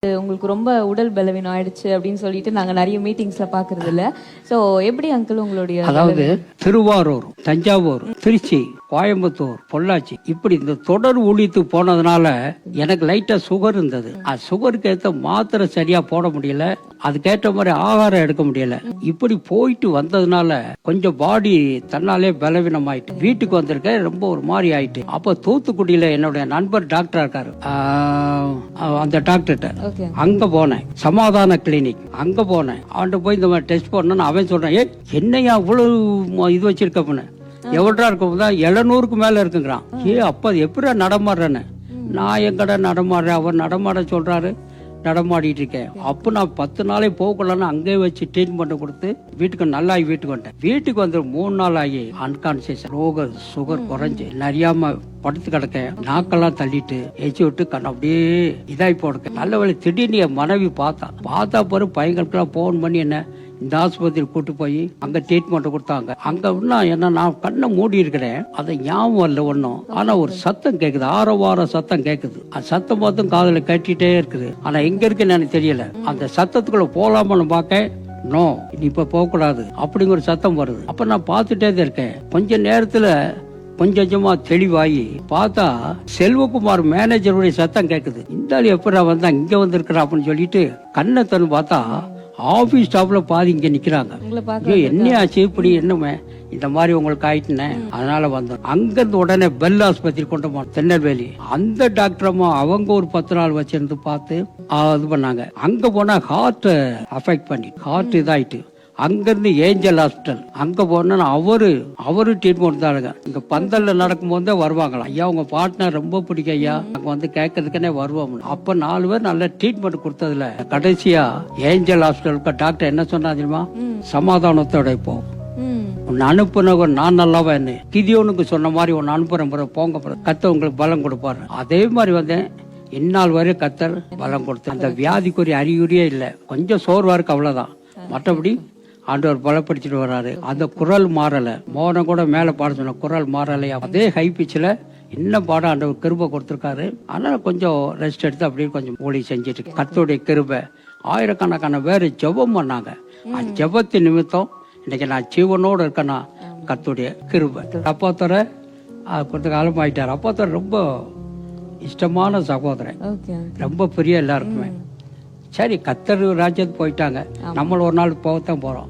உங்களுக்கு ரொம்ப உடல் பலவீனம் ஆயிடுச்சு அப்படின்னு சொல்லிட்டு நாங்க நிறைய மீட்டிங்ஸ்ல பாக்குறது இல்ல. சோ எப்படி அங்கிள் உங்களுடைய அதாவது திருவாரூர், தஞ்சாவூர், திருச்சி, கோயம்புத்தூர், பொள்ளாச்சி இப்படி இந்த தொடர் ஊழியத்துக்கு போனதுனால எனக்கு லைட்டா சுகர் இருந்தது. சுகருக்கு ஏற்ற மாத்திரை சரியா போட முடியல, அதுக்கேற்ற மாதிரி ஆகாரம் எடுக்க முடியல. இப்படி போயிட்டு வந்ததுனால கொஞ்சம் பாடி தன்னாலே பலவீனம் ஆயிட்டு வீட்டுக்கு வந்திருக்கேன். ரொம்ப ஒரு மாதிரி ஆயிட்டு. அப்ப தூத்துக்குடியில என்னுடைய நண்பர் டாக்டர் இருக்காரு, அந்த டாக்டர்கிட்ட அங்க போனேன், சமாதான கிளினிக் அங்க போனேன். அவன்கிட்ட போய் இந்த மாதிரி டெஸ்ட் பண்ணு அவன் சொல்றேன், என்னையா அவ்வளவு இது வச்சிருக்கப்புன்னு எவ்வளோ இருக்கும் 700க்கு மேல இருக்குங்கிறான். அப்ப எப்படி நடமாடுறேன்னு நான் எங்கட நடமாடுறேன், அவர் நடமாட சொல்றாரு, நடமாடிட்டு இருக்கேன். அப்போ நான் 10 நாளே போகலன்னு அங்கே வச்சு ட்ரீட்மெண்ட் கொடுத்து வீட்டுக்கு நல்லாகி வீட்டுக்கு வந்துட்டேன். வீட்டுக்கு வந்து 3 நாள் ஆகி அன்கான்சியஸ், சுகர் குறைஞ்சு நிறையாம படுத்து கிடக்கேன். நாக்கெல்லாம் தள்ளிட்டு எச்சி விட்டு கண் அப்படியே இதாகி போடுக்க. நல்ல வேலை திடீர்னு என் மனைவி பார்த்தா பிறகு பையங்களுக்கெல்லாம் போன் பண்ணி என்ன இந்த ஆஸ்பத்திரி கூட்டு போய் அங்க ட்ரீட்மெண்ட் கொடுத்தாங்க. அங்க என்ன நான் கண்ணை மூடி இருக்கிறேன், அதை ஞாபகம் இல்லை ஒன்னும். ஆனா ஒரு சத்தம் கேக்குது, ஆரவார சத்தம் கேக்குது. அந்த சத்தம் பார்த்தும் காதுல கட்டிட்டே இருக்குது. ஆனா எங்க இருக்குன்னு எனக்கு தெரியல. அந்த சத்தத்துக்குள்ள போலாமான்னு பார்க்க, நோ நீ இப்ப போக கூடாது அப்படிங்கிற ஒரு சத்தம் வருது. அப்ப நான் பார்த்துட்டே தான் இருக்கேன். கொஞ்ச நேரத்துல கொஞ்சமா தெளிவாகி பார்த்தா செல்வகுமார் மேனேஜருடைய சத்தம் கேக்குது. இந்த ஆள் எப்படா வந்தா இங்க வந்திருக்கிறா அப்படின்னு சொல்லிட்டு கண்ணை தன்னு பார்த்தா ஆபீஸ் ஸ்டாப்ல பாதி இங்க நிக்கிறாங்க. என்ன ஆச்சு இப்படி, என்னமே இந்த மாதிரி உங்களுக்கு ஆயிட்டுனேன், அதனால வந்தோம். அங்கிருந்து உடனே பெல் ஆஸ்பத்திரி கொண்டு போனோம், திருநெல்வேலி. அந்த டாக்டரமா அவங்க ஒரு 10 நாள் வச்சிருந்து பார்த்து இது பண்ணாங்க. அங்க போனா ஹார்ட் அஃபெக்ட் பண்ணி ஹார்ட் இதாயிட்டு அங்கிருந்து ஏஞ்சல் ஹாஸ்பிட்டல் அங்க போனா அவரு ட்ரீட்மெண்ட் தானுங்க. இங்க பந்தல்ல நடக்கும் போதே வருவாங்களா, ஐயா உங்க பார்ட்னர் ரொம்ப பிடிக்கும் ஐயா, அங்க வந்து கேட்கறதுக்குன்னே வருவோம். அப்ப 4 பேர் நல்ல ட்ரீட்மெண்ட் கொடுத்ததுல கடைசியா ஏஞ்சல் ஹாஸ்பிட்டலுக்கு டாக்டர் என்ன சொன்னா தெரியுமா, சமாதானத்தோட இப்போ உன்னை அனுப்புனவர் நான் நல்லாவா என்ன கிதியோனுக்கு சொன்ன மாதிரி உன்னை அனுப்புறேன் போங்க, கத்த உங்களுக்கு பலம் கொடுப்பாரு. அதே மாதிரி வந்தேன். இந்நாள் வரை கத்தர் பலம் கொடுத்து அந்த வியாதிக்குரிய அறிகுறியே இல்லை. கொஞ்சம் சோர்வா இருக்கு, அவ்வளவுதான். மற்றபடி ஆண்டவர் பலப்படுத்திட்டு வர்றாரு. அந்த குரல் மாறல, மோனம் கூட மேல பாட சொன்ன குரல் மாறலையா, அதே ஹை பிச்சில் இன்னும் பாட ஆண்டவர் கிருபை கொடுத்திருக்காரு. ஆனா கொஞ்சம் ரெஸ்ட் எடுத்து அப்படியே கொஞ்சம் ஊழி செஞ்சுட்டு கர்த்தருடைய கிருபை. ஆயிரக்கணக்கான பேர் ஜெபம் பண்ணாங்க. ஜெபத்தின் நிமித்தம் இன்னைக்கு நான் ஜீவனோடு இருக்கேன்னா கர்த்தருடைய கிருபை. அப்பாத்தோர கொஞ்ச காலம் ஆயிட்டார். அப்பாத்தோர ரொம்ப இஷ்டமான சகோதரன், ரொம்ப பெரிய எல்லாருக்குமே. சரி கர்த்தர் ராஜ்யத்துக்கு போயிட்டாங்க, நம்மள ஒரு நாள் போகத்தான் போறோம்.